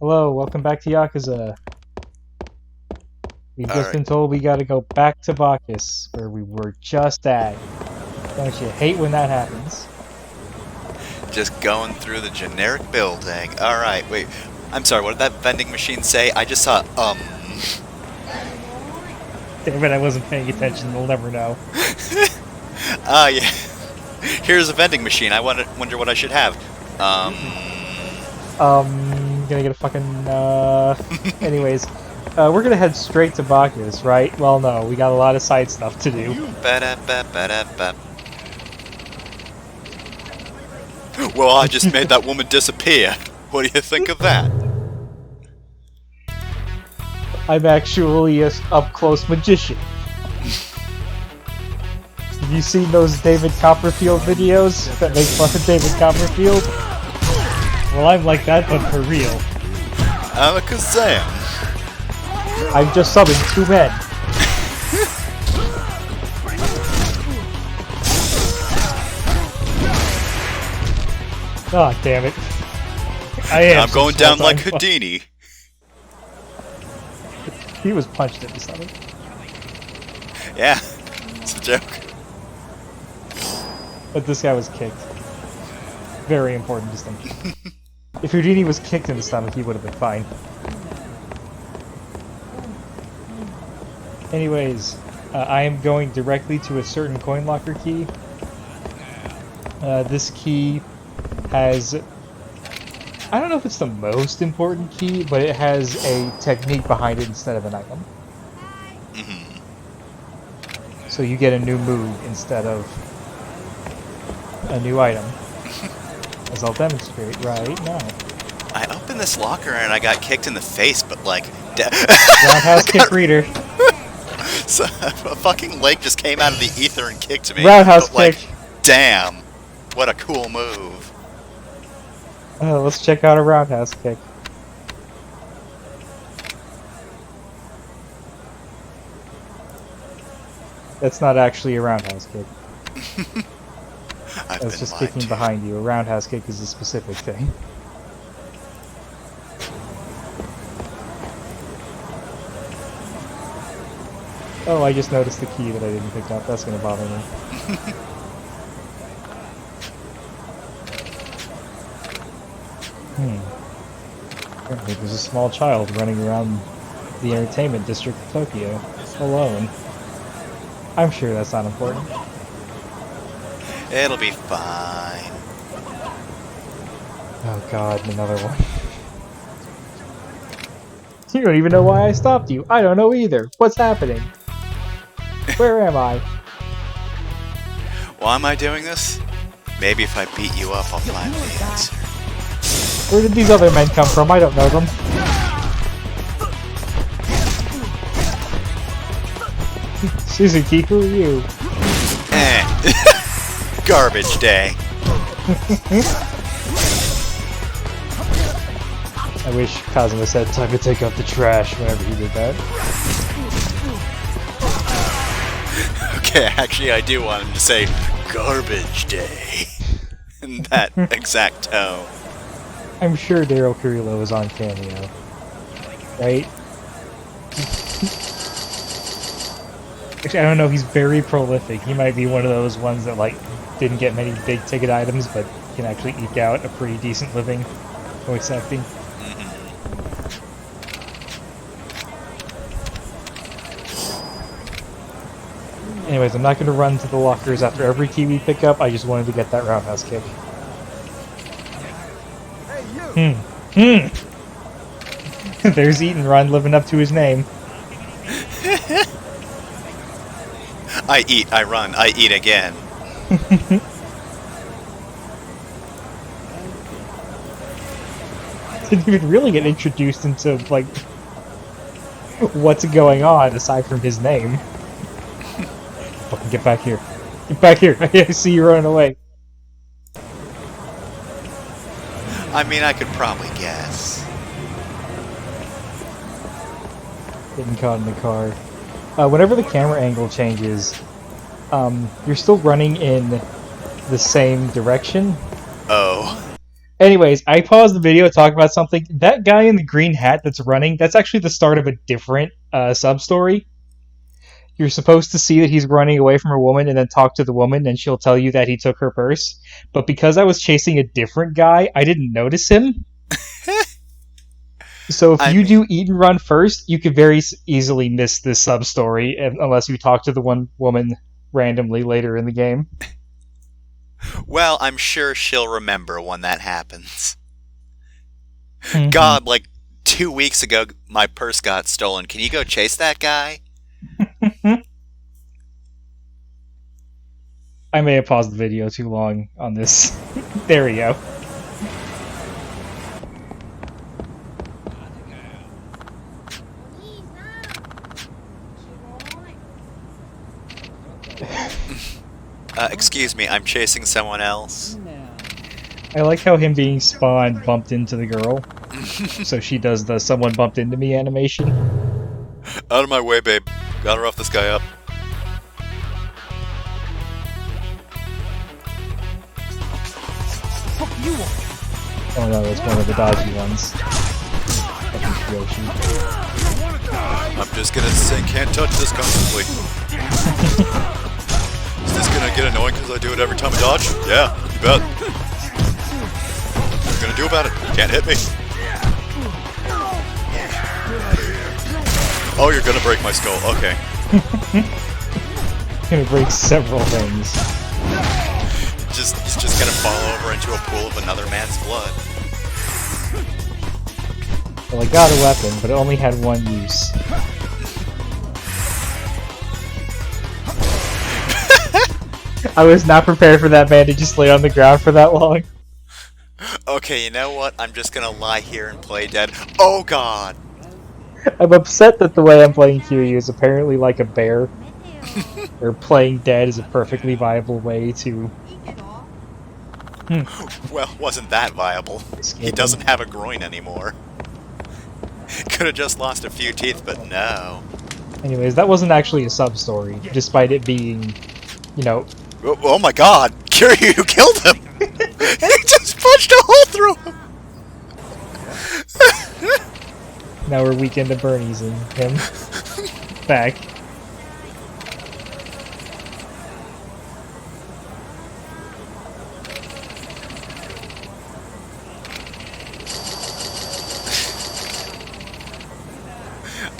Hello, welcome back to Yakuza. We've just been told we gotta go back to Bacchus, where we were just at. Don't you hate when that happens? Just going through the generic building. Alright, wait. I'm sorry, what did that vending machine say? I just saw, Damn it, I wasn't paying attention, we'll never know. yeah. Here's a vending machine. I wonder what I should have. Gonna get a fucking, anyways. We're gonna head straight to Bacchus, right? Well, no, we got a lot of side stuff to do. Well, I just made that woman disappear. What do you think of that? I'm actually a up-close magician. Have you seen those David Copperfield videos that make fun of David Copperfield? Well, I'm like that, but for real. I'm a Kazam. I've just summoned 2 men. Oh, damn it. I'm going down like Houdini. He was punched in the stomach. Yeah, it's a joke. But this guy was kicked. Very important distinction. If Houdini was kicked in the stomach, he would have been fine. Anyways, I am going directly to a certain coin locker key. This key has... I don't know if it's the most important key, but it has a technique behind it instead of an item. So you get a new move instead of a new item. As I'll demonstrate right now. I opened this locker and I got kicked in the face, but like... Roundhouse kick reader. So, a fucking leg just came out of the ether and kicked me. Roundhouse but, like, kick. Damn. What a cool move. Let's check out a roundhouse kick. That's not actually a roundhouse kick. That's just kicking behind you. A roundhouse kick is a specific thing. Oh, I just noticed the key that I didn't pick up. That's gonna bother me. Apparently there's a small child running around the entertainment district of Tokyo, alone. I'm sure that's not important. It'll be fine. Oh god, another one. You don't even know why I stopped you. I don't know either. What's happening? Where am I? Why am I doing this? Maybe if I beat you up, I'll find the answer. Where did these other men come from? I don't know them. Suzuki, who are you? Garbage day. I wish Kazuma said time to take out the trash whenever he did that. Okay, actually I do want him to say garbage day in that exact tone. I'm sure Daryl Kiryu is on Cameo. Right? Actually, I don't know, he's very prolific. He might be one of those ones that, like, didn't get many big ticket items, but can actually eke out a pretty decent living voice acting. Anyways, I'm not going to run to the lockers after every key we pick up. I just wanted to get that roundhouse kick. There's Eat and Run living up to his name. I eat, I run, I eat again. Didn't even really get introduced into, like, what's going on aside from his name. Fucking get back here. Get back here! I see you running away. I mean, I could probably guess. Getting caught in the car. Whenever the camera angle changes, you're still running in the same direction. Oh. Anyways, I paused the video to talk about something. That guy in the green hat that's running, that's actually the start of a different sub-story. You're supposed to see that he's running away from a woman and then talk to the woman and she'll tell you that he took her purse. But because I was chasing a different guy, I didn't notice him. So if you do eat and run first, you could very easily miss this sub-story unless you talk to the one woman randomly later in the game. Well, I'm sure she'll remember when that happens. Mm-hmm. God, like 2 weeks ago, my purse got stolen. Can you go chase that guy? I may have paused the video too long on this. There we go. Excuse me, I'm chasing someone else. I like how him being spawned bumped into the girl. So she does the someone bumped into me animation. Out of my way, babe. Gotta rough this guy up. Oh no, that's one of the dodgy ones. I'm just gonna say can't touch this constantly. Is this gonna get annoying because I do it every time I dodge? Yeah, you bet. What are you gonna do about it? Can't hit me. Oh, you're gonna break my skull. Okay. Gonna break several things. He's just gonna fall over into a pool of another man's blood. Well, I got a weapon, but it only had one use. I was not prepared for that man to just lay on the ground for that long. Okay, you know what? I'm just gonna lie here and play dead. Oh god! I'm upset that the way I'm playing Kiryu is apparently like a bear. Or playing dead is a perfectly viable way to... Well, wasn't that viable. He doesn't have a groin anymore. Could have just lost a few teeth, but no. Anyways, that wasn't actually a sub-story, despite it being, you know... Oh my god! Kiryu killed him! He just punched a hole through him! Now we're Weekend at Bernie's and him. Back.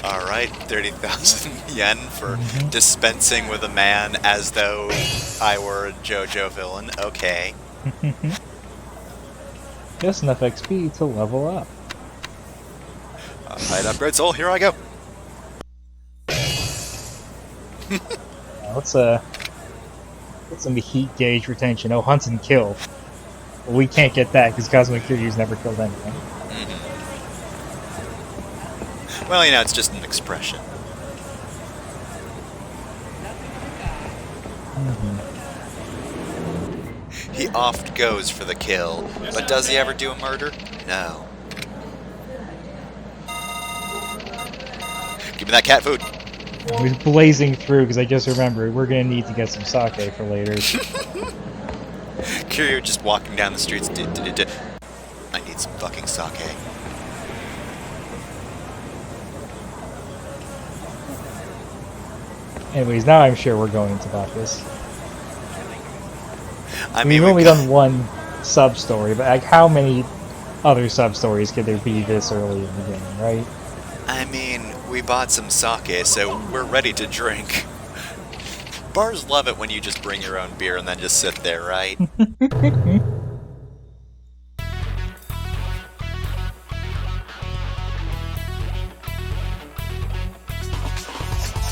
Alright, 30,000 yen for dispensing with a man as though I were a JoJo villain. Okay. Just enough XP to level up. Alright, upgrade soul, here I go. Let's get some heat gauge retention. Oh, hunt and kill. Well, we can't get that because Cosmic Kiryu's never killed anyone. Well, you know, it's just an expression. He oft goes for the kill, but does he ever do a murder? No. Give me that cat food. I was blazing through because I just remembered we're gonna need to get some sake for later. Kiryu just walking down the streets. I need some fucking sake. Anyways, now I'm sure we're going to Bacchus. I mean, we've only done one sub-story, but like, how many other sub-stories could there be this early in the game, right? I mean, we bought some sake, so we're ready to drink. Bars love it when you just bring your own beer and then just sit there, right?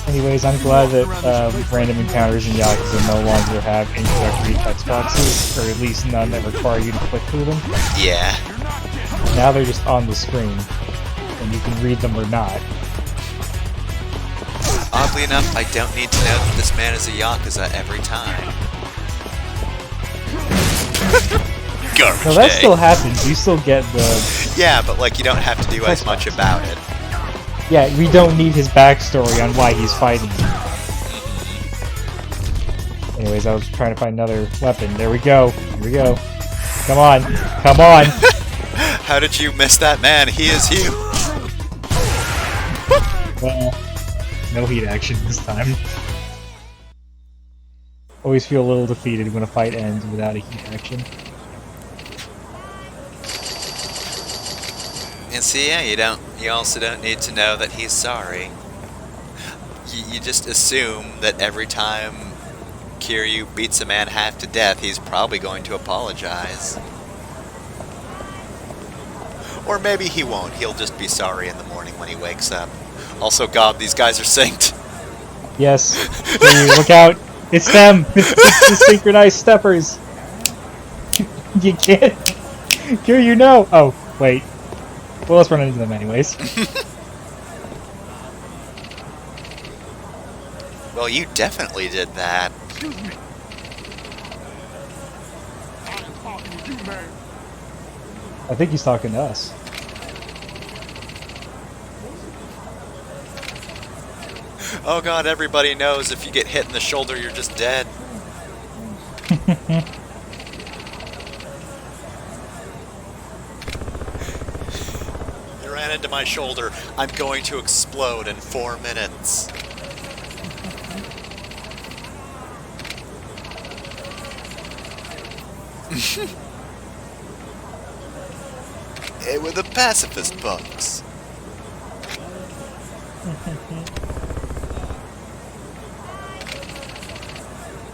Anyways, I'm glad that random encounters in Yakuza no longer have introductory text boxes, or at least none that require you to click through them. Yeah. Now they're just on the screen, and you can read them or not. Oddly enough, I don't need to know that this man is a Yakuza every time. Garbage No, that day. still happens. You still get the... Yeah, but like you don't have to do as much about it. Yeah, we don't need his backstory on why he's fighting you. Anyways, I was trying to find another weapon. There we go. Here we go. Come on. Come on. How did you miss that man? He is you. Well, no heat action this time. Always feel a little defeated when a fight ends without a heat action. And see, yeah, you also don't need to know that he's sorry. You just assume that every time Kiryu beats a man half to death, he's probably going to apologize. Or maybe he won't. He'll just be sorry in the morning when he wakes up. Also, God, these guys are synced. Yes. Kiryu, look out. It's them. It's the synchronized steppers. You can't. Kiryu, no. Oh, wait. Well, let's run into them anyways. Well, you definitely did that. Excuse me. I'm talking to you, man. I think he's talking to us. Oh God, everybody knows if you get hit in the shoulder, you're just dead. You ran into my shoulder. I'm going to explode in 4 minutes. Hey, with the pacifist punks.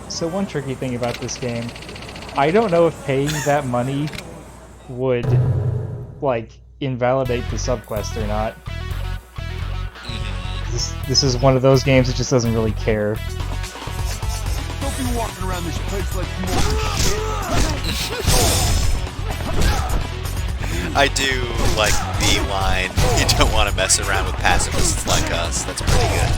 So one tricky thing about this game, I don't know if paying that money would, like, invalidate the subquest or not. This is one of those games that just doesn't really care. Don't be walking around this place like you want shit. I do like Beeline. You don't want to mess around with pacifists like us. That's pretty good.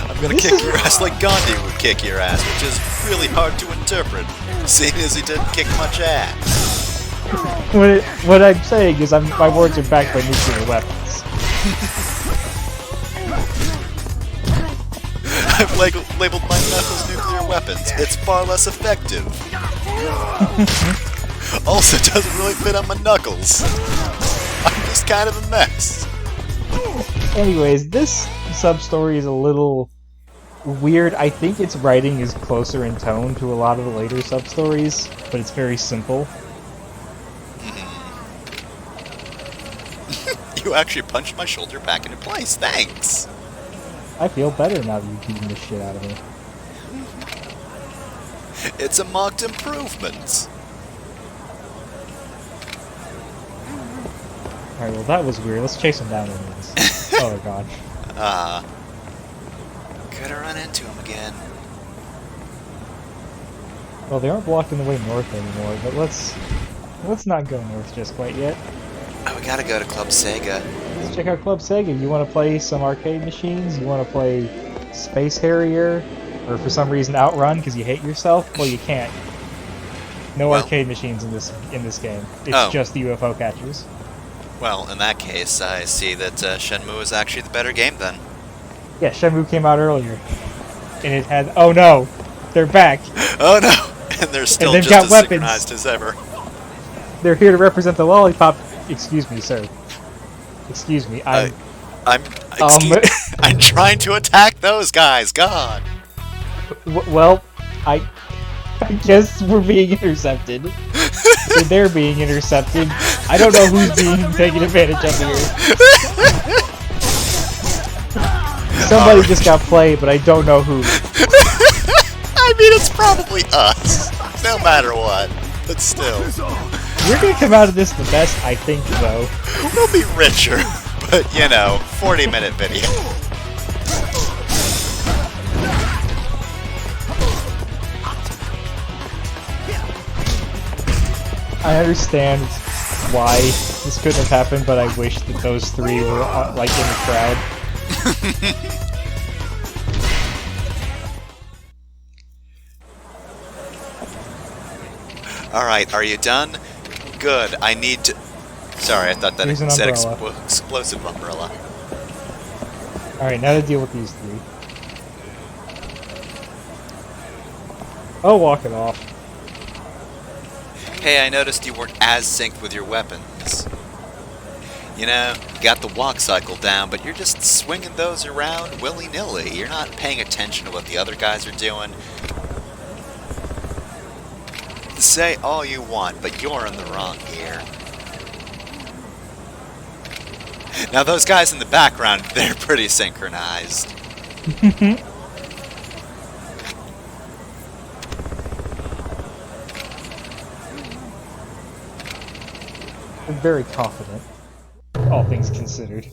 I'm gonna kick your ass like Gandhi would kick your ass, which is really hard to interpret, seeing as he didn't kick much ass. What I'm saying is my words are backed by nuclear weapons. I've labeled my knuckles nuclear weapons. It's far less effective. Also doesn't really fit on my knuckles. I'm just kind of a mess. Anyways, this sub-story is a little weird. I think its writing is closer in tone to a lot of the later sub-stories, but it's very simple. You actually punched my shoulder back into place. Thanks. I feel better now that you've beaten the shit out of me. It's a marked improvement. Alright, well that was weird. Let's chase him down anyways. Oh god. Could have run into him again. Well, they aren't blocking the way north anymore, but let's not go north just quite yet. Oh, we gotta go to Club Sega. Let's check out Club Sega. You want to play some arcade machines? You want to play Space Harrier? Or for some reason Outrun because you hate yourself? Well, you can't. No arcade machines in this game. It's just the UFO catchers. Well, in that case, I see that Shenmue is actually the better game then. Yeah, Shenmue came out earlier. And it had... Oh no! They're back! Oh no! And they're still they've just got as weapons. synchronized as ever. They're here to represent the lollipop... Excuse me, sir. Excuse me, I'm trying to attack those guys, God! Well, I guess we're being intercepted. They're being intercepted. I don't know who's being taken advantage of here. Somebody just got played, but I don't know who. I mean, it's probably us. No matter what. But still. We're gonna come out of this the best, I think, though. We'll be richer. But, you know, 40-minute video. I understand why this couldn't have happened, but I wish that those three were, like, in the crowd. Alright, are you done? Good, I need to... Sorry, I thought that it said explosive umbrella. Alright, now to deal with these three. Oh, walk it off. Hey, I noticed you weren't as synced with your weapons. You know, you got the walk cycle down, but you're just swinging those around willy-nilly. You're not paying attention to what the other guys are doing. Say all you want, but you're in the wrong here. Now those guys in the background, they're pretty synchronized. I'm very confident, all things considered.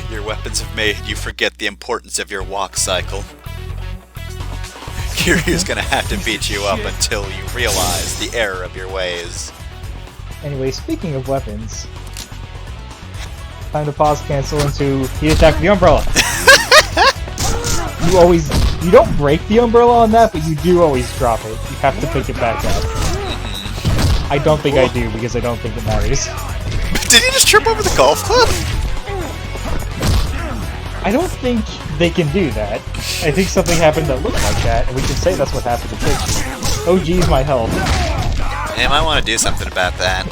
Your weapons have made you forget the importance of your walk cycle. Kiryu's gonna have to beat you up until you realize the error of your ways. Anyway, speaking of weapons, time to pause cancel into heat attack with the umbrella. You don't break the umbrella on that, but you do always drop it. You have to pick it back up. I don't think I do, because I don't think it matters. Did he just trip over the golf club? I don't think they can do that. I think something happened that looked like that, and we can say that's what happened to Kiryu. Oh geez, my health. I might want to do something about that.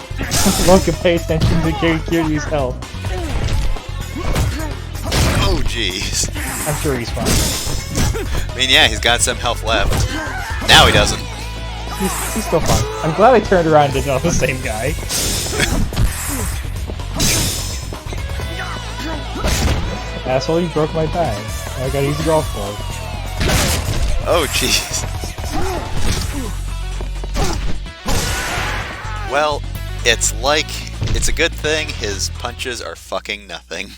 Look, pay attention to Kiryu's health. Oh jeez. I'm sure he's fine. I mean, yeah, he's got some health left. Now he doesn't. He's still fine. I'm glad I turned around and didn't know the same guy. Asshole, you broke my bag. I gotta use the golf ball. Oh jeez. Well, it's a good thing his punches are fucking nothing.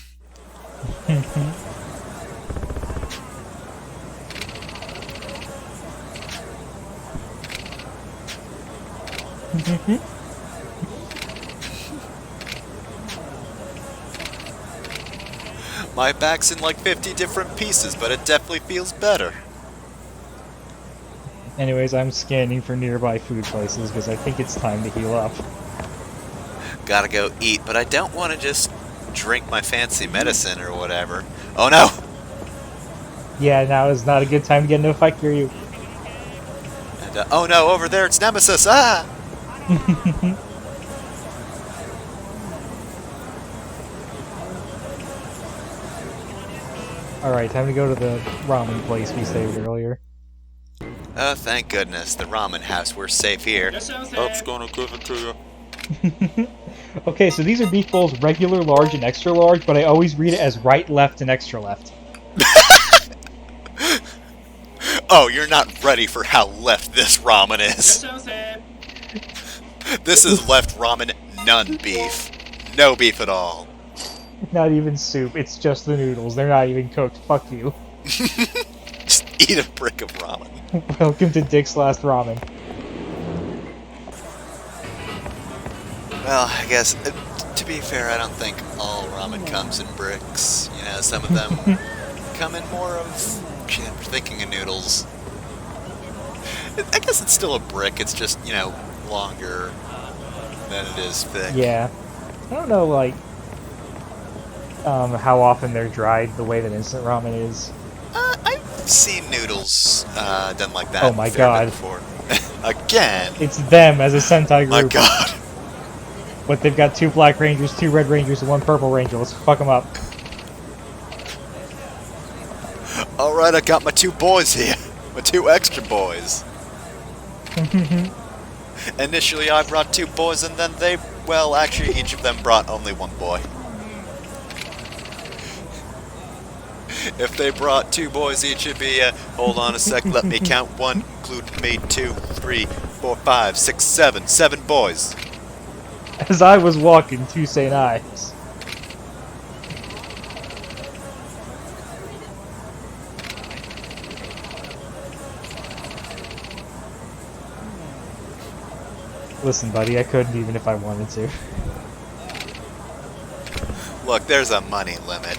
My back's in like 50 different pieces, but it definitely feels better. Anyways, I'm scanning for nearby food places because I think it's time to heal up. Gotta go eat, but I don't want to just drink my fancy medicine or whatever. Oh no! Yeah, now is not a good time to get into a fight, Kiryu. And, oh no, over there it's Nemesis! Ah! Alright, time to go to the ramen place we saved earlier. Oh, thank goodness, the ramen house, we're safe here. Hope's gonna give it to you. Okay, so these are beef bowls, regular, large, and extra large, but I always read it as right, left, and extra left. Oh, you're not ready for how left this ramen is. This is left ramen, none beef. No beef at all. Not even soup, it's just the noodles. They're not even cooked. Fuck you. Just eat a brick of ramen. Welcome to Dick's Last Ramen. Well, I guess, to be fair, I don't think all ramen comes in bricks. You know, some of them come in more of, gee, I'm thinking of noodles. I guess it's still a brick, it's just, you know, longer than it is thick. Yeah. I don't know, like, how often they're dried the way that instant ramen is. I've seen noodles done like that. Oh my god. Before. Again! It's them as a Sentai group. My god. But they've got 2 Black Rangers, 2 Red Rangers, and 1 Purple Ranger. Let's fuck them up. Alright, I got my 2 boys here. My 2 extra boys. Initially I brought 2 boys and then they, well, actually each of them brought only 1 boy. If they brought 2 boys each, it'd be, hold on a sec, let me count 1, including me, 2, 3, 4, 5, 6, 7, 7 boys. As I was walking to St. Ives. Listen, buddy, I couldn't even if I wanted to. Look, there's a money limit.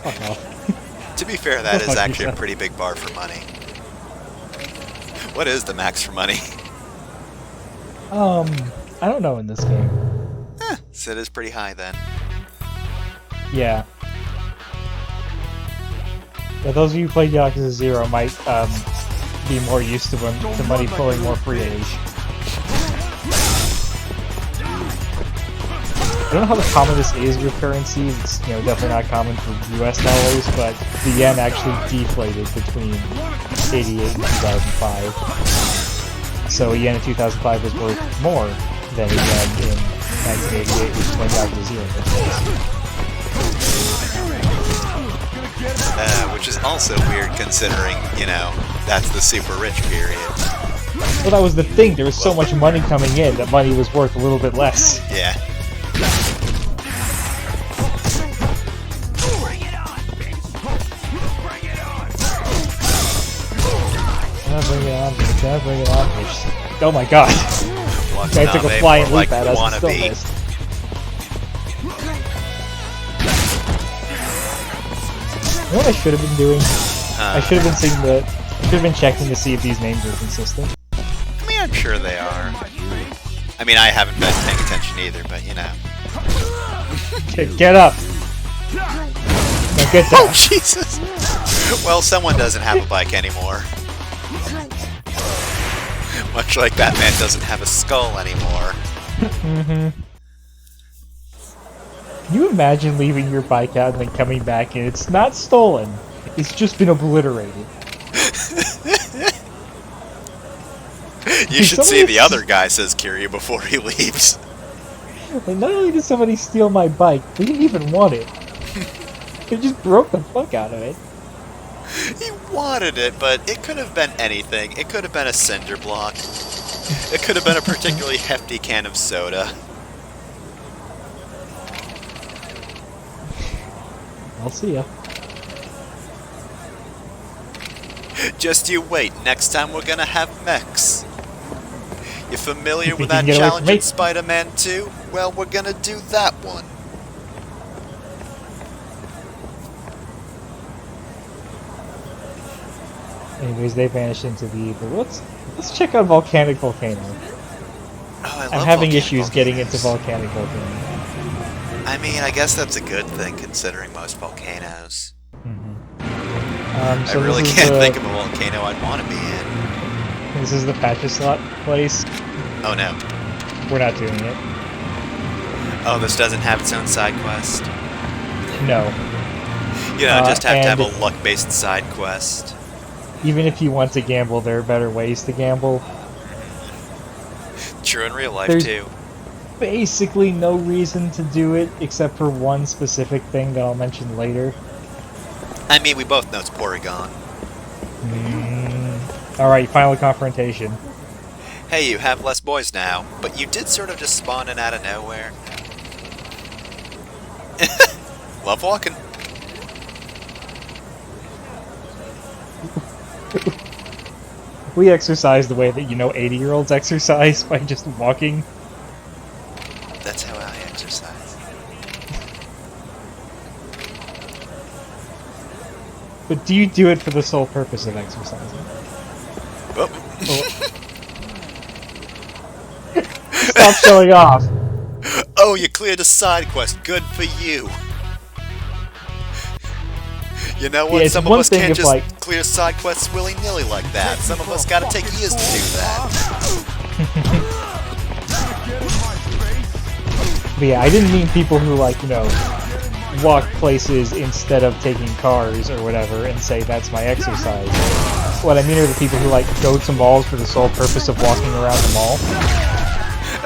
Fuck off. To be fair, that is Fuck actually a yourself. pretty big bar for money. What is the max for money? I don't know in this game. So it is pretty high then. Yeah. Yeah, those of you who played Yakuza 0 might be more used to the money flowing more freely. I don't know how common this is with currencies. It's definitely not common for US dollars, but the yen actually deflated between 88 and 2005. So a yen in 2005 was worth more than a yen in 1988, which is when Yakuza 0 took place. Which is also weird considering, that's the super rich period. Well, that was the thing. There was so much money coming in that money was worth a little bit less. Yeah. Bring it on, bitch. Bring it on, bitch. Oh my god. I took a flying leap at us and still missed. You know what I should have been doing? I should have been checking to see if these names are consistent. I mean, I'm sure they are. I mean, I haven't been paying attention either, but Get up! Now get down. Oh, Jesus! Well, someone doesn't have a bike anymore. Much like Batman doesn't have a skull anymore. Can you imagine leaving your bike out and then coming back and it's not stolen? It's just been obliterated. You should see the other guy, says Kiryu before he leaves. Like, not only did somebody steal my bike, they didn't even want it. They just broke the fuck out of it. He wanted it, but it could have been anything. It could have been a cinder block. It could have been a particularly hefty can of soda. I'll see ya. Just you wait. Next time we're gonna have mechs. You familiar with that challenge in Spider-Man 2? Well, we're gonna do that one. Anyways, they vanished into the ether. Let's check out Volcanic Volcano. Oh, I'm having issues getting into Volcanic Volcano. I mean, I guess that's a good thing considering most volcanoes. So I really can't think of a volcano I'd want to be in. This is the patch slot place. Oh no. We're not doing it. Oh, this doesn't have its own side quest? No. Just have to have a luck-based side quest. Even if you want to gamble, there are better ways to gamble. True in real life, There's too. Basically no reason to do it, except for one specific thing that I'll mention later. I mean, we both know it's Porygon. Alright, final confrontation. Hey, you have less boys now, but you did sort of just spawn in out of nowhere. Love walking. We exercise the way that 80-year-olds exercise, by just walking. That's how I exercise. But do you do it for the sole purpose of exercising? Oh. Stop showing off! Oh, you cleared a side quest. Good for you. You know what? Yeah, some of us can't just clear side quests willy-nilly like that. Some of us gotta take years to do that. But yeah, I didn't mean people who, walk places instead of taking cars or whatever and say that's my exercise. What I mean are the people who, go to malls for the sole purpose of walking around the mall.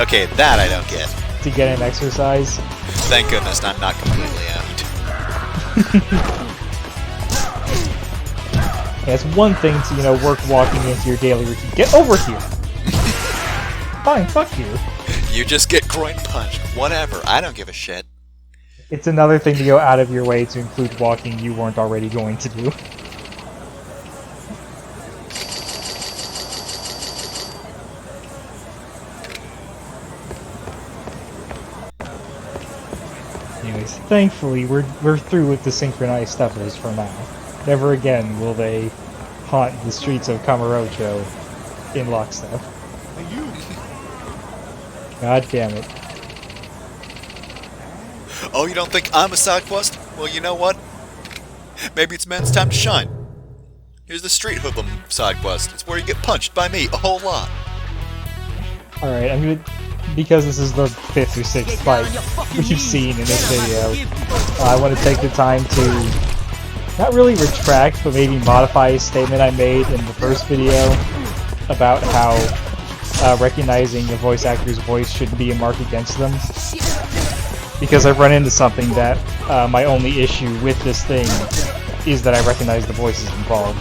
Okay, that I don't get. To get an exercise. Thank goodness I'm not completely owned. Yeah, it's one thing to, work walking into your daily routine. Get over here! Fine, fuck you. You just get groin punched. Whatever, I don't give a shit. It's another thing to go out of your way to include walking you weren't already going to do. Anyways, thankfully we're through with the synchronized stuff at least for now. Never again will they haunt the streets of Kamurocho in lockstep. God damn it. Oh, you don't think I'm a side quest? Well, you know what? Maybe it's man's time to shine. Here's the street hoodlum side quest. It's where you get punched by me a whole lot. Alright, I'm gonna... Because this is the 5th or 6th fight we've seen in this video, I want to take the time to not really retract, but maybe modify a statement I made in the first video about how recognizing a voice actor's voice shouldn't be a mark against them. Because I've run into something that my only issue with this thing is that I recognize the voices involved.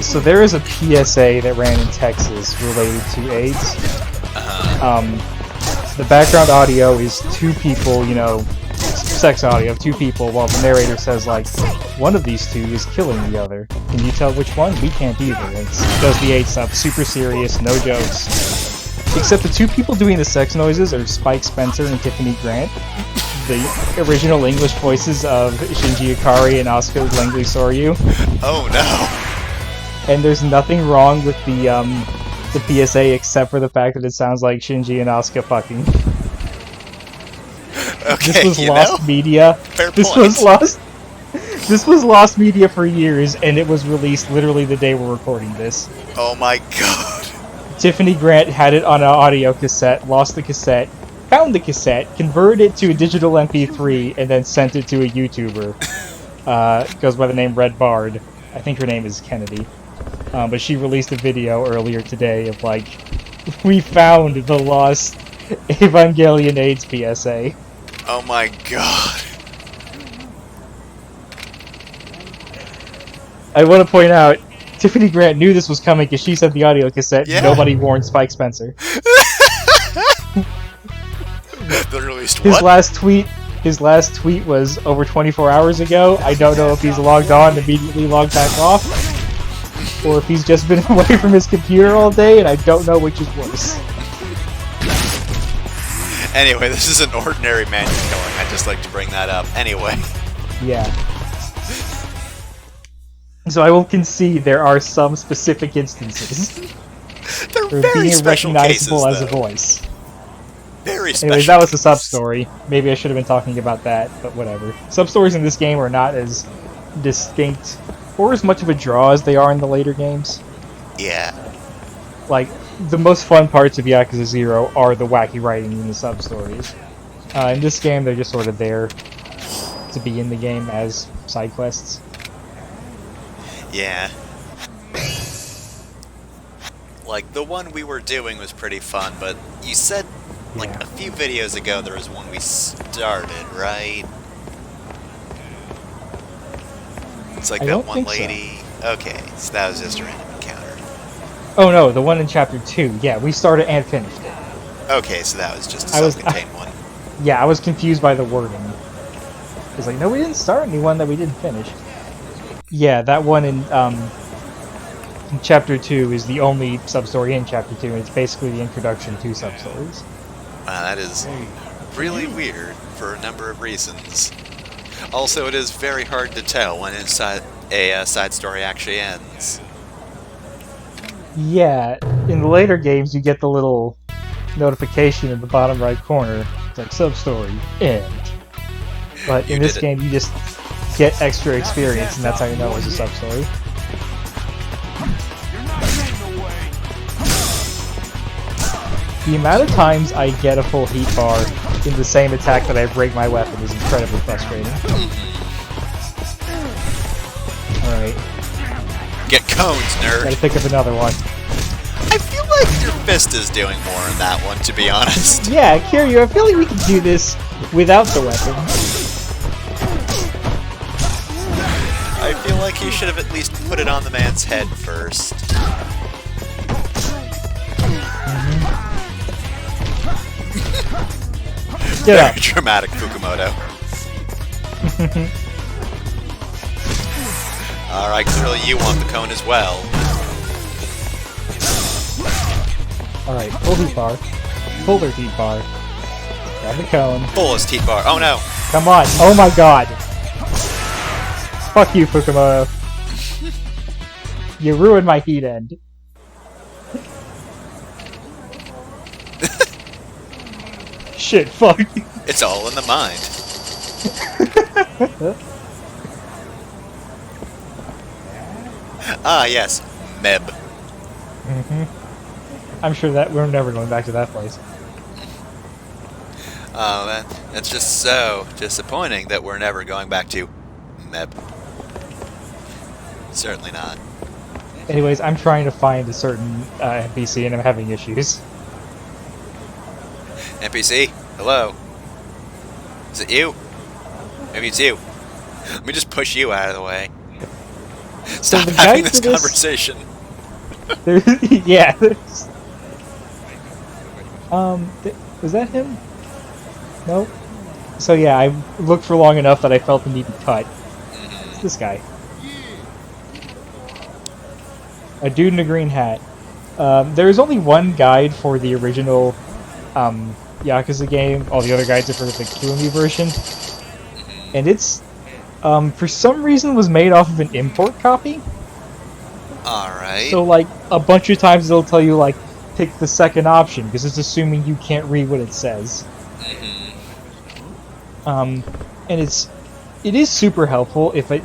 So there is a PSA that ran in Texas related to AIDS. The background audio is 2 people, you know, sex audio of 2 people, while the narrator says, like, one of these 2 is killing the other. Can you tell which one? We can't either. It does the AIDS stuff, super serious, no jokes. Except the 2 people doing the sex noises are Spike Spencer and Tiffany Grant, the original English voices of Shinji Ikari and Asuka Langley Soryu. Oh no! And there's nothing wrong with the PSA except for the fact that it sounds like Shinji and Asuka fucking. Okay, this was you lost know? media. Fair This point. was lost. This was lost media for years, and it was released literally the day we're recording this. Oh my god. Tiffany Grant had it on an audio cassette, lost the cassette, found the cassette, converted it to a digital MP3, and then sent it to a YouTuber. Goes by the name Red Bard. I think her name is Kennedy. But she released a video earlier today of like, we found the lost Evangelion AIDS PSA. Oh my god. I want to point out, Tiffany Grant knew this was coming because she sent the audio cassette. Yeah. Nobody warned Spike Spencer. They released His what? last tweet was over 24 hours ago. I don't know if he's logged on and immediately logged back off, or if he's just been away from his computer all day, and I don't know which is worse. Anyway, this is an ordinary man you're killing. I'd just like to bring that up. Anyway. Yeah. So I will concede there are some specific instances They're where very being special cases, recognizable as a though. voice. Very special. Anyways, that was the cases. sub-story. Maybe I should have been talking about that, but whatever. Sub-stories in this game are not as distinct or as much of a draw as they are in the later games. Yeah. Like, the most fun parts of Yakuza 0 are the wacky writing in the sub-stories. In this game, they're just sort of there to be in the game as side quests. Yeah. Like, the one we were doing was pretty fun, but you said, like, Yeah. a few videos ago there was one we started, right? It's like I that don't one think so. lady. Okay, so that was just a random encounter. Oh no, the one in Chapter 2. Yeah, we started and finished it. Okay, so that was just a I was- self-contained one. Yeah, I was confused by the wording. It's like, no, we didn't start any one that we didn't finish. Yeah, that one in Chapter 2 is the only sub-story in Chapter 2, and it's basically the introduction to sub-stories. Wow, that is really weird for a number of reasons. Also, it is very hard to tell when a side story actually ends. Yeah, in the later games you get the little notification in the bottom right corner. It's like, sub-story, end. But You in this did it. game you just get extra experience, and that's how you know it's a sub-story. You're not getting away. The amount of times I get a full heat bar in the same attack that I break my weapon is incredibly frustrating. Alright, Get cones, nerd! gotta pick up another one. I feel like your fist is doing more in that one, to be honest. Yeah, Kiryu, I feel like we can do this without the weapon. I feel like you should have at least put it on the man's head first. Get up. Very dramatic, Fukumoto. Alright, clearly you want the cone as well. Alright, full heat bar. Fuller heat bar. Grab the cone. Fullest heat bar. Oh no! Come on. Oh my god. Fuck you, Fukumoto. You ruined my heat end. Shit, fuck. It's all in the mind. Ah, yes. Meb. I'm sure that we're never going back to that place. Oh, that's just so disappointing that we're never going back to Meb. Certainly not. Anyways, I'm trying to find a certain NPC and I'm having issues. NPC, hello. Is it you? Maybe it's you. Let me just push you out of the way. So Stop the having guide this for this- conversation. Yeah. Was that him? Nope. So yeah, I looked for long enough that I felt the need to cut. It's this guy. A dude in a green hat. There is only one guide for the original Yakuza game. All the other guides are for the Kiwami version. And it's, for some reason, was made off of an import copy. Alright. So, like, a bunch of times it'll tell you, like, pick the second option, because it's assuming you can't read what it says. And it is super helpful. If I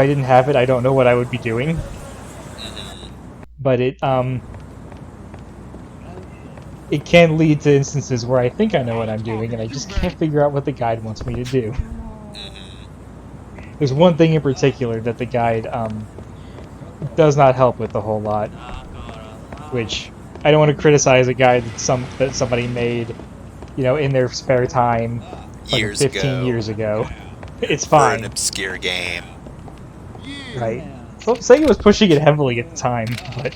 didn't have it, I don't know what I would be doing. But it can lead to instances where I think I know what I'm doing, and I just can't figure out what the guide wants me to do. There's one thing in particular that the guide does not help with a whole lot, which I don't want to criticize a guide that somebody made, you know, in their spare time, like Years 15 ago. years ago. It's For fine, an obscure game. right? Well, Sega was pushing it heavily at the time, but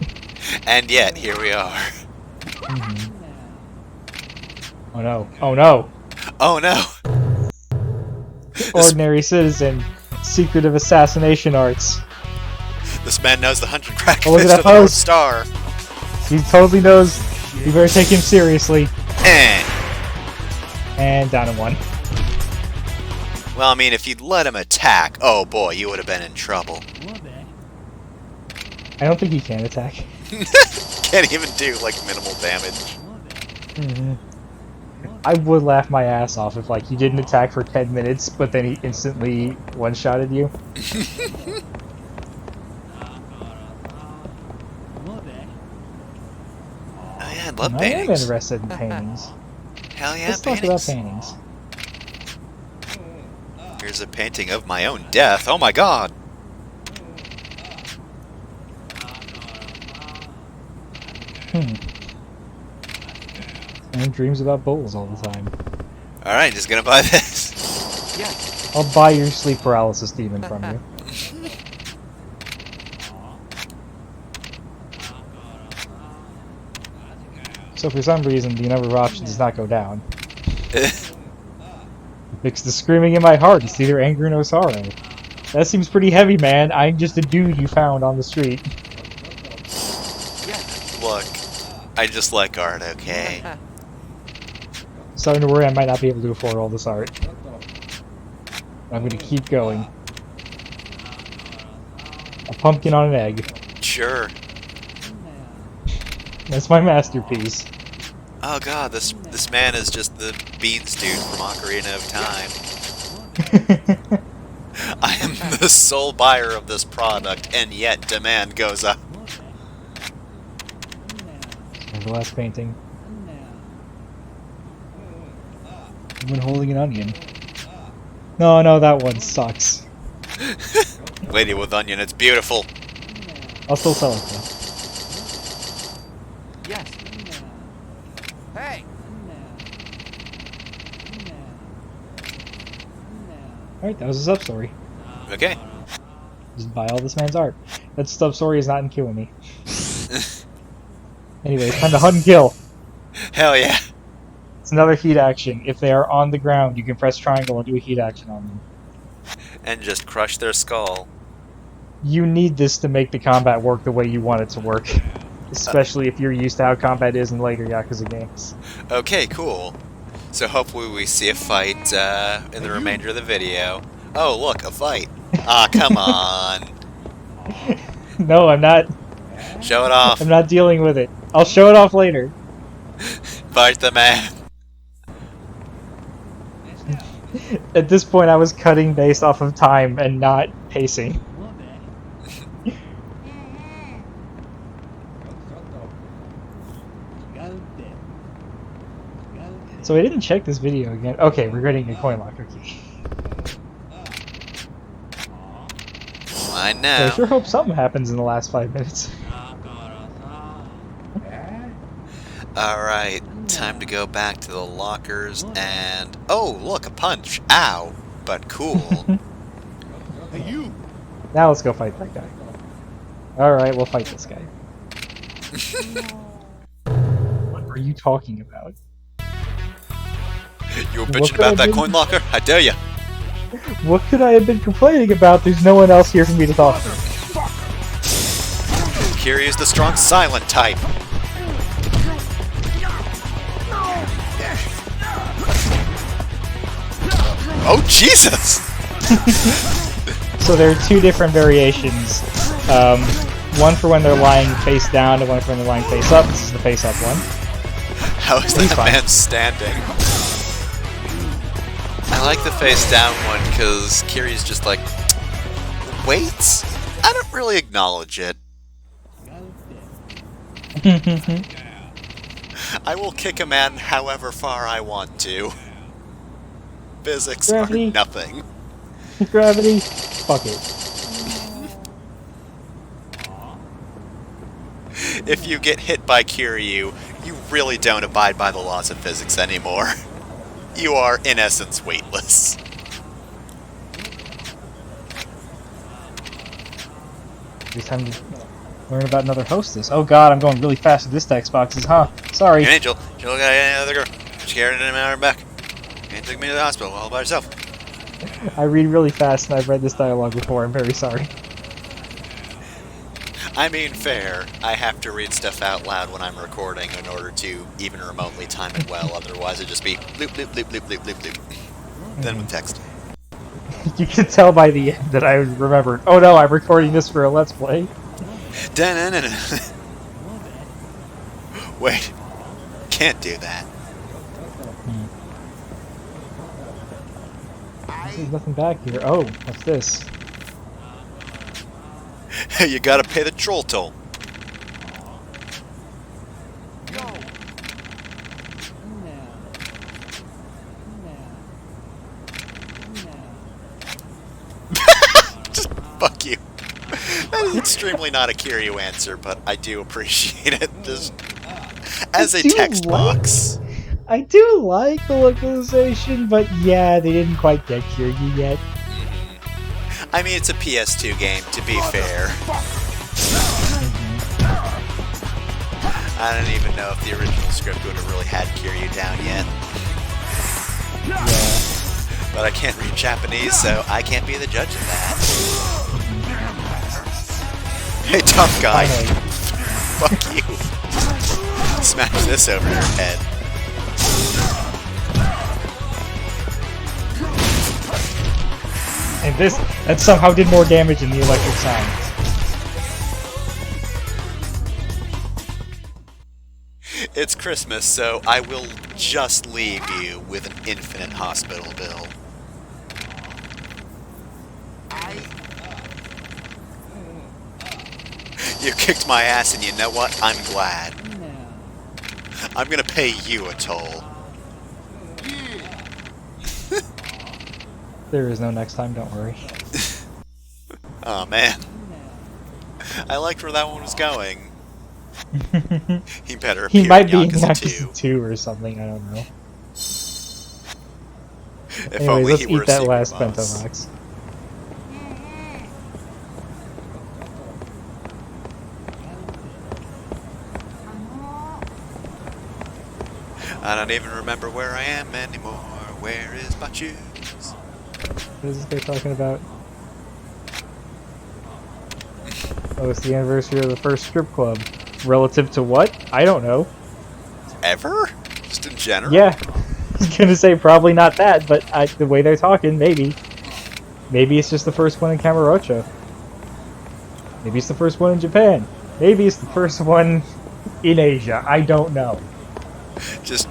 And yet, here we are. oh no, oh no! Oh no! Ordinary citizen, secret of assassination arts. This man knows the 100 crack Oh, look at fist that of the North pose. Star. He totally knows. You better take him seriously. Eh. And down to one. Well, I mean, if you'd let him attack, oh boy, you would have been in trouble. I don't think he can attack. Can't even do, like, minimal damage. I would laugh my ass off if, like, he didn't attack for 10 minutes, but then he instantly one-shotted you. Oh yeah, I'd love I am paintings. interested in paintings. Hell yeah, Let's talk about paintings. paintings. Here's a painting of my own death. Oh my god! Man dreams about bowls all the time. Alright, just gonna buy this. I'll buy your sleep paralysis demon from you. So for some reason, the number of options does not go down. Mix the screaming in my heart. It's neither anger nor sorrow. That seems pretty heavy, man. I'm just a dude you found on the street. Look, I just like art, okay? Starting to worry I might not be able to afford all this art. I'm gonna keep going. A pumpkin on an egg. Sure. That's my masterpiece. Oh god, this man is just the Beans dude from Ocarina of Time. I am the sole buyer of this product, and yet demand goes up. And the last painting. I've been holding an onion. No, that one sucks. Lady with onion, it's beautiful. I'll still sell it though. Yes. Hey. Alright, that was a sub-story. Okay. Just buy all this man's art. That sub-story is not in Kiwami. Anyways, time to hunt and kill. Hell yeah. It's another heat action. If they are on the ground, you can press triangle and do a heat action on them. And just crush their skull. You need this to make the combat work the way you want it to work. Especially if you're used to how combat is in later Yakuza games. Okay, cool. So hopefully we see a fight in the remainder of the video. Oh, look, a fight. Ah, come on. No, I'm not. Show it off. I'm not dealing with it. I'll show it off later. Fight the man. At this point, I was cutting based off of time and not pacing. So I didn't check this video again. Okay, we're getting a coin locker key. I So I know. sure hope something happens in the last 5 minutes. Alright, time to go back to the lockers and... Oh, look, a punch. Ow. But cool. Hey, you! Now let's go fight that guy. Alright, we'll fight this guy. What were you talking about? You were What bitching could about I that do? coin locker? I dare ya. What could I have been complaining about? There's no one else here for me to talk to. Kiryu's the strong silent type. Oh, Jesus! So there are 2 different variations. One for when they're lying face down and one for when they're lying face up. This is the face up one. How is He's that fine. man standing? I like the face down one because Kiryu's just like, wait? I don't really acknowledge it. I will kick a man however far I want to. Physics Gravity. are nothing. Gravity. Fuck it. If you get hit by Kiryu, you really don't abide by the laws of physics anymore. You are, in essence, weightless. It's time to learn about another hostess. Oh god, I'm going really fast with this text boxes, huh? Sorry. Hey, Angel, you look at any other girl. She carried him out and back. And took me to the hospital all by herself. I read really fast and I've read this dialogue before. I'm very sorry. I mean, fair. I have to read stuff out loud when I'm recording in order to even remotely time it well. Otherwise, it'd just be loop, loop, loop, loop, loop, loop, loop. Then with text. You can tell by the end that I remembered. Oh no, I'm recording this for a Let's Play. Da-na-na-na. Wait. Can't do that. There's nothing back here. Oh, what's this? You gotta pay the troll toll. Just fuck you. That is extremely not a Kiryu answer, but I do appreciate it. Just as a do text like- box. I do like the localization, but yeah, they didn't quite get Kiryu yet. I mean, it's a PS2 game, to be fair. I don't even know if the original script would have really had Kiryu down yet. Yeah. But I can't read Japanese, so I can't be the judge of that. Hey, tough guy. Finally. Fuck you. Smash this over your head. And that somehow did more damage than the electric sounds. It's Christmas, so I will just leave you with an infinite hospital bill. You kicked my ass, and you know what? I'm glad. I'm gonna pay you a toll. There is no next time, don't worry. Oh man. I liked where that one was going. He better appear He might be in in Yakuza 2. Yakuza 2 or something, I don't know. If Anyways, only let's he were eat a that secret last boss. bento box. I don't even remember where I am anymore. Where is my shoes? What is this guy talking about? Oh, it's the anniversary of the first strip club. Relative to what? I don't know. Ever? Just in general? Yeah. I was gonna say probably not that, but the way they're talking, maybe. Maybe it's just the first one in Kamurocho. Maybe it's the first one in Japan. Maybe it's the first one in Asia. I don't know. Just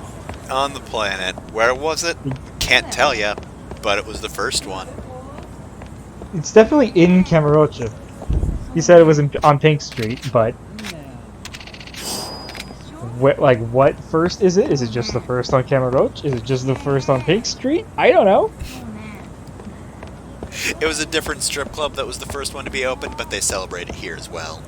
on the planet. Where was it? Can't tell ya, but it was the first one. It's definitely in Kamurocho. He said it was on Pink Street, but What first is it? Is it just the first on Camaroach? Is it just the first on Pink Street? I don't know. It was a different strip club that was the first one to be opened, but they celebrate it here as well.